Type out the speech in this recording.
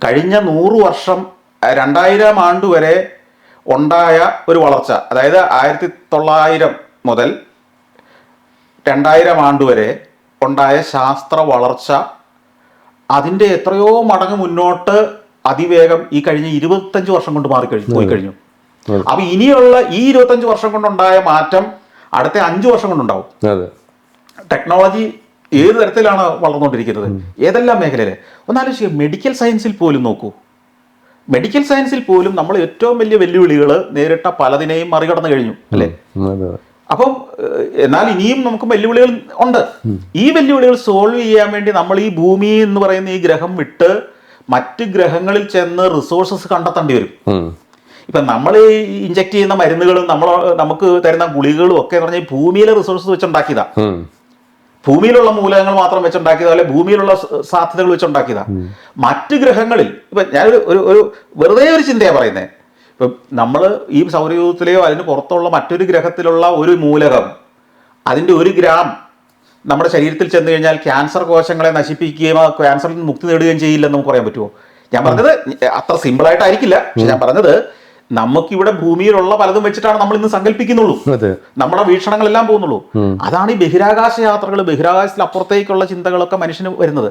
കഴിഞ്ഞ 100 വർഷം 2000 ആണ്ട് വരെ ഉണ്ടായ ഒരു വളർച്ച, അതായത് 1900 മുതൽ 2000 ആണ്ട് വരെ ഉണ്ടായ ശാസ്ത്ര വളർച്ച അതിൻ്റെ എത്രയോ മടങ്ങ് മുന്നോട്ട് അതിവേഗം ഈ കഴിഞ്ഞ 25 വർഷം കൊണ്ട് പോയി കഴിഞ്ഞു. അപ്പൊ ഇനിയുള്ള ഈ 25 വർഷം കൊണ്ടുണ്ടായ മാറ്റം അടുത്ത 5 വർഷം കൊണ്ടുണ്ടാവും. ടെക്നോളജി ഏത് തരത്തിലാണ് വളർന്നുകൊണ്ടിരിക്കുന്നത്, ഏതെല്ലാം മേഖലയിൽ. ഒന്നാലോചിക്കുക, മെഡിക്കൽ സയൻസിൽ പോലും നോക്കൂ. മെഡിക്കൽ സയൻസിൽ പോലും നമ്മൾ ഏറ്റവും വലിയ വെല്ലുവിളികൾ നേരിട്ട പലതിനെയും മറികടന്നു കഴിഞ്ഞു, അല്ലേ? അപ്പം എന്നാൽ ഇനിയും നമുക്ക് വെല്ലുവിളികൾ ഉണ്ട്. ഈ വെല്ലുവിളികൾ സോൾവ് ചെയ്യാൻ വേണ്ടി നമ്മൾ ഈ ഭൂമി എന്ന് പറയുന്ന ഈ ഗ്രഹം വിട്ട് മറ്റ് ഗ്രഹങ്ങളിൽ ചെന്ന് റിസോഴ്സസ് കണ്ടെത്തേണ്ടി വരും. ഇപ്പം നമ്മൾ ഇഞ്ചക്ട് ചെയ്യുന്ന മരുന്നുകളും നമുക്ക് തരുന്ന ഗുളികകളും ഒക്കെ എന്ന് പറഞ്ഞാൽ ഭൂമിയിലെ റിസോഴ്സസ് വെച്ചുണ്ടാക്കിയതാ. ഭൂമിയിലുള്ള മൂലകങ്ങൾ മാത്രം വെച്ചുണ്ടാക്കിയതോ അല്ലെ ഭൂമിയിലുള്ള സാധ്യതകൾ വെച്ചുണ്ടാക്കിയതാ. മറ്റ് ഗ്രഹങ്ങളിൽ ഇപ്പം ഞാൻ ഒരു വെറുതെ ഒരു ചിന്തയാണ് പറയുന്നത്. ഇപ്പം നമ്മൾ ഈ സൗരയൂഥത്തിലെയോ അതിന് പുറത്തുള്ള മറ്റൊരു ഗ്രഹത്തിലുള്ള ഒരു മൂലകം, അതിൻ്റെ 1 ഗ്രാം നമ്മുടെ ശരീരത്തിൽ ചെന്ന് കഴിഞ്ഞാൽ ക്യാൻസർ കോശങ്ങളെ നശിപ്പിക്കുകയും ക്യാൻസറിൽ നിന്ന് മുക്തി നേടുകയും ചെയ്യില്ലെന്ന് നമുക്ക് പറയാൻ പറ്റുമോ? ഞാൻ പറഞ്ഞത് അത്ര സിമ്പിളായിട്ടായിരിക്കില്ല. പക്ഷെ ഞാൻ പറഞ്ഞത് നമുക്കിവിടെ ഭൂമിയിലുള്ള പലതും വെച്ചിട്ടാണ് നമ്മൾ ഇന്ന് സങ്കല്പിക്കുന്നുള്ളൂ, നമ്മുടെ വീക്ഷണങ്ങളെല്ലാം പോകുന്നുള്ളൂ. അതാണ് ഈ ബഹിരാകാശ യാത്രകൾ, ബഹിരാകാശത്തിൽ അപ്പുറത്തേക്കുള്ള ചിന്തകളൊക്കെ മനുഷ്യന് വരുന്നത്.